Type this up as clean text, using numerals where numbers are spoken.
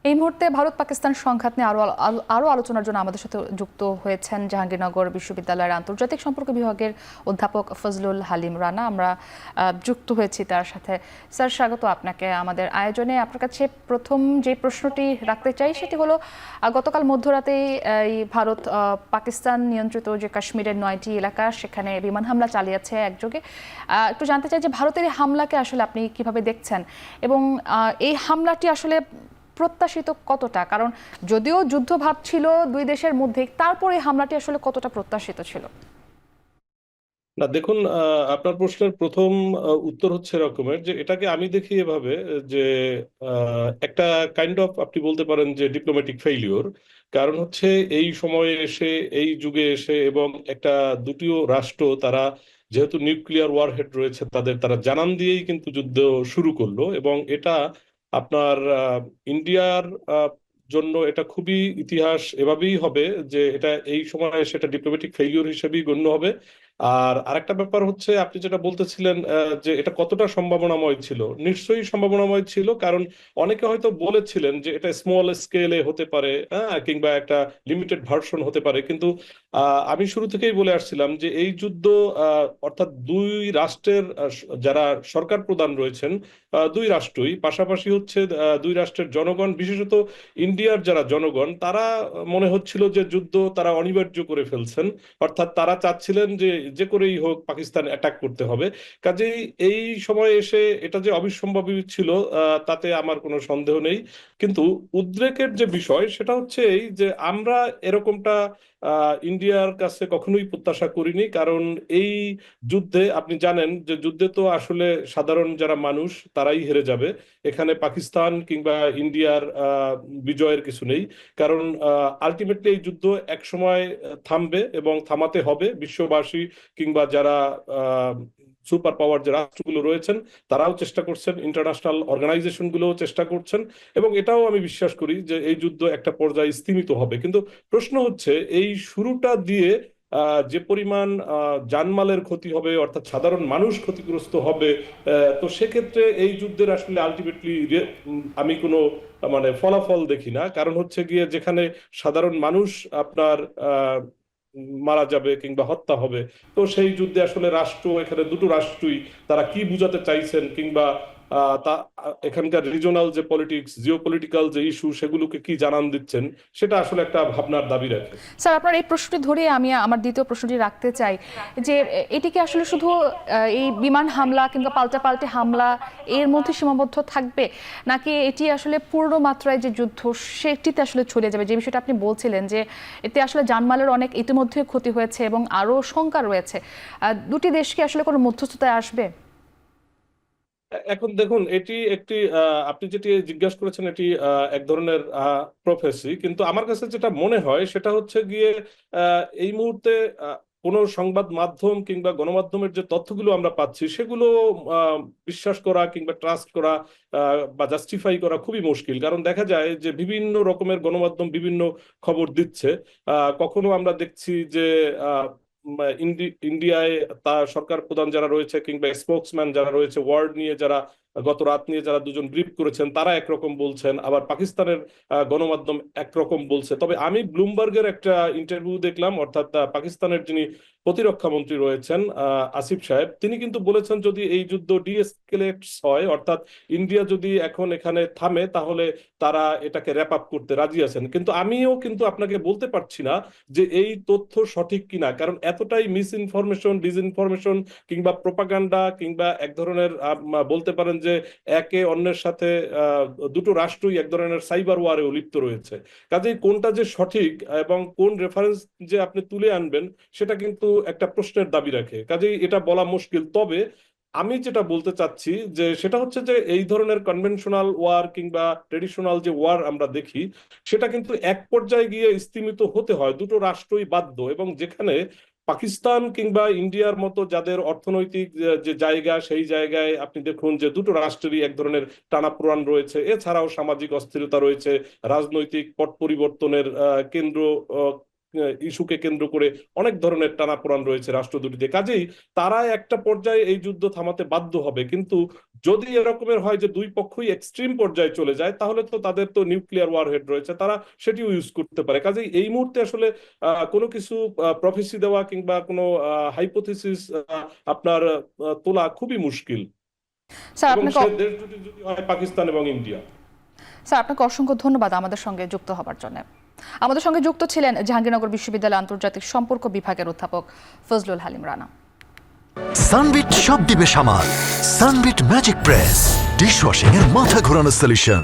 এই মুহূর্তে ভারত পাকিস্তান সংঘাত নিয়ে আরো আলোচনার জন্য আমাদের সাথে যুক্ত হয়েছেন জাহাঙ্গীরনগর বিশ্ববিদ্যালয়ের আন্তর্জাতিক সম্পর্ক বিভাগের অধ্যাপক ফজলুল হালিম রানা। আমরা যুক্ত হয়েছি তার সাথে। স্যার, স্বাগত আপনাকে আমাদের আয়োজনে। আপনার কাছে প্রথম যে প্রশ্নটি রাখতে চাই সেটি হলো, গতকাল মধ্যরাতেই এই ভারত পাকিস্তান নিয়ন্ত্রিত যে কাশ্মীরের 9টি এলাকা, সেখানে বিমান হামলা চালিয়েছে একযোগে। একটু জানতে চাই যে ভারতের এই হামলাকে আসলে আপনি কিভাবে দেখছেন, এবং এই হামলাটি আসলে প্রত্যাশিত কতটা? কারণ যদিও যুদ্ধভাব ছিল দুই দেশের মধ্যে, তারপরে এই হামলাটি আসলে কতটা প্রত্যাশিত ছিল? না, দেখুন, আপনার প্রশ্নের প্রথম উত্তর হচ্ছে এরকমের যে এটাকে আমি দেখি এভাবে যে একটা কাইন্ড অফ, আপনি বলতে পারেন যে ডিপ্লোম্যাটিক ফেইলিওর। কারণ হচ্ছে এই সময়ে এসে, এই যুগে এসে, এবং একটা দুটিও রাষ্ট্র তারা যেহেতু নিউক্লিয়ার ওয়ারহেড রয়েছে তাদের, তারা জানান দিয়েই কিন্তু যুদ্ধ শুরু করলো। এবং এটা আপনার ইন্ডিয়ার জন্য এটা খুবই ইতিহাস এভাবেই হবে যে এটা এই সময় সেটা ডিপ্লোম্যাটিক ফেইলিওর হিসেবেই গণ্য হবে। আর আরেকটা ব্যাপার হচ্ছে, আপনি যেটা বলতেছিলেন যে এটা কতটা সম্ভাবনাময় ছিল, নিশ্চয়ই সম্ভাবনাময় ছিল। কারণ অনেকে হয়তো বলেছিলেন যে এটা স্মল স্কেলে হতে পারে, হ্যাঁ, কিংবা একটা লিমিটেড ভার্সন হতে পারে। কিন্তু আমি শুরু থেকেই বলে আসছিলাম যে এই যুদ্ধ অর্থাৎ দুই রাষ্ট্রের যারা সরকার প্রধান রয়েছেন, দুই রাষ্ট্রই পাশাপাশি হচ্ছে, দুই রাষ্ট্রের জনগণ, বিশেষত ইন্ডিয়ার যারা জনগণ, তারা মনে হচ্ছিল যে যুদ্ধ তারা অনিবার্য করে ফেলছেন। অর্থাৎ তারা চাচ্ছিলেন যে যে করেই হোক পাকিস্তান অ্যাটাক করতে হবে। কাজেই এই সময় এসে এটা যে অবিসম্ভাবী ছিল তাতে আমার কোনো সন্দেহ নেই। কিন্তু উদ্রেকের যে বিষয় সেটা হচ্ছে এই যে আমরা এরকমটা ইন্ডিয়ার কাছে কখনোই প্রত্যাশা করিনি। কারণ এই যুদ্ধে আপনি জানেন যে যুদ্ধে তো আসলে সাধারণ যারা মানুষ তারাই হেরে যাবে। এখানে পাকিস্তান কিংবা ইন্ডিয়ার বিজয়ের কিছু নেই। কারণ আলটিমেটলি এই যুদ্ধ এক সময় থামবে এবং থামাতে হবে। বিশ্ববাসী কিংবা যারা সুপার পাওয়ার যে রাষ্ট্রগুলো রয়েছেন তারাও চেষ্টা করছেন, ইন্টারন্যাশনাল অর্গানাইজেশন গুলোও চেষ্টা করছেন, এবং এটাও আমি বিশ্বাস করি যে এই যুদ্ধ একটা পর্যায়ে স্তীমিত হবে। কিন্তু প্রশ্ন হচ্ছে এই শুরুটা দিয়ে যে পরিমাণ জানমালের ক্ষতি হবে, অর্থাৎ সাধারণ মানুষ ক্ষতিগ্রস্ত হবে, তো সেক্ষেত্রে এই যুদ্ধের আসলে আলটিমেটলি আমি কোনো মানে ফলাফল দেখি না। কারণ হচ্ছে গিয়ে যেখানে সাধারণ মানুষ আপনার মারা যাবে কিংবা হত্যা হবে, তো সেই যুদ্ধে আসলে রাষ্ট্র, এখানে দুটো রাষ্ট্রই তারা কি বুঝাতে চাইছেন, কিংবা তা এখানকার রিজনাল যে পলিটিক্স, জিও পলিটিক্যাল যে ইস্যু, সেগুলোকে কি জানান দিচ্ছেন, সেটা আসলে একটা ভাবনার দাবি রাখে। স্যার, আপনার এই প্রশ্নটি ধরে আমি আমার দ্বিতীয় প্রশ্নটি রাখতে চাই যে এটি কি আসলে শুধু এই বিমান হামলা কিংবা পাল্টে হামলা এর মধ্যে সীমাবদ্ধ থাকবে, নাকি এটি আসলে পূর্ণ মাত্রায় যে যুদ্ধ সেটিতে আসলে ছড়িয়ে যাবে? যে বিষয়টা আপনি বলছিলেন যে এতে আসলে জানমালের অনেক ইতিমধ্যে ক্ষতি হয়েছে এবং আরো শঙ্কা রয়েছে, দুটি দেশ কি আসলে কোনো মধ্যস্থতায় আসবে? এখন দেখুন, এটি একটি আপনি যেটি জিজ্ঞাসা করেছেন এটি এক ধরনের প্রফেসি। কিন্তু আমার কাছে যেটা মনে হয় সেটা হচ্ছে গিয়ে এই মুহূর্তে আহ, কোনো সংবাদ মাধ্যম কিংবা গণমাধ্যমের যে তথ্যগুলো আমরা পাচ্ছি সেগুলো আহ, বিশ্বাস করা কিংবা ট্রাস্ট করা বা জাস্টিফাই করা খুবই মুশকিল। কারণ দেখা যায় যে বিভিন্ন রকমের গণমাধ্যম বিভিন্ন খবর দিচ্ছে। কখনো আমরা দেখছি যে ইন্ডিয়ায় তার সরকার প্রধান যারা রয়েছে কিংবা স্পোক্সম্যান যারা রয়েছে, ওয়ার্ড নিয়ে যারা, গত রাত নিয়ে যারা দুজন ব্রিফ করেছেন, তারা একরকম বলছেন, আবার পাকিস্তানের গণমাধ্যম একরকম বলছে। তবে আমি ব্লুমবার্গের একটা ইন্টারভিউ দেখলাম, অর্থাৎ পাকিস্তানের যিনি প্রতিরক্ষা মন্ত্রী রয়েছেন আসিফ সাহেব, তিনি কিন্তু বলেছেন যদি এই যুদ্ধ ডিএসকেলেটস হয়, অর্থাৎ ইন্ডিয়া যদি এখন এখানে থামে, তাহলে তারা এটাকে র্যাপ আপ করতে রাজি আছেন। কিন্তু আমিও কিন্তু আপনাকে বলতে পারছি না যে এই তথ্য সঠিক কিনা। কারণ এতটাই মিস ইনফরমেশন, ডিসইনফরমেশন কিংবা প্রোপাগান্ডা কিংবা এক ধরনের বলতে পারেন যে একে অন্যের সাথে আহ, দুটো রাষ্ট্রই এক ধরনের সাইবার ওয়ারেও লিপ্ত রয়েছে। কাজেই কোনটা যে সঠিক এবং কোন রেফারেন্স যে আপনি তুলে আনবেন, সেটা কিন্তু একটা প্রশ্নের দাবি রাখে। কাজেই এটা বলা মুশকিল। তবে আমি যেটা বলতে চাচ্ছি যে সেটা হচ্ছে যে এই ধরনের কনভেনশনাল ওয়ার কিংবা ট্রেডিশনাল যে ওয়ার আমরা দেখি, সেটা কিন্তু এক পর্যায়ে গিয়ে স্তীমিত হতে হয়, দুটো রাষ্ট্রই বাধ্য। এবং যেখানে পাকিস্তান কিংবা ইন্ডিয়ার মতো যাদের অর্থনৈতিক যে জায়গা, সেই জায়গায় আপনি দেখুন যে দুটো রাষ্ট্রেরই এক ধরনের টানাপোড়েন রয়েছে, এছাড়াও সামাজিক অস্থিরতা রয়েছে, রাজনৈতিক পট পরিবর্তনের কেন্দ্র ইস্যুকে কেন্দ্র করে অনেক ধরনের টানাপোড়েন রয়েছে রাষ্ট্র দুটিতে। কাজেই তারা একটা পর্যায়ে এই যুদ্ধ থামাতে বাধ্য হবে, কিন্তু যদি এরকমের হয় যে দুই পক্ষই এক্সট্রিম পর্যায়ে চলে যায়, তাহলে তো তাদের তো নিউক্লিয়ার ওয়ারহেড রয়েছে, তারা সেটিও ইউজ করতে পারে। কাজেই এই মুহূর্তে আসলে কোনো কিছু প্রফেসি দেওয়া কিংবা কোনো হাইপোথিসিস আপনার তোলা খুবই মুশকিল। স্যার এবং আপনাকে সে দেশ দুটি যদি হয় পাকিস্তান এবং ইন্ডিয়া। স্যার আপনাকে অসংখ্য ধন্যবাদ আমাদের সঙ্গে যুক্ত হবার জন্য। আমাদের সঙ্গে যুক্ত ছিলেন জাহাঙ্গীরনগর বিশ্ববিদ্যালয় আন্তর্জাতিক সম্পর্ক বিভাগের অধ্যাপক ফজলুল হালিম রানা। সানবিট সব দিবে সামাল। সানবিট ম্যাজিক প্রেস ডিশওয়াশিং এর মাথা ঘোরানো সলিউশন।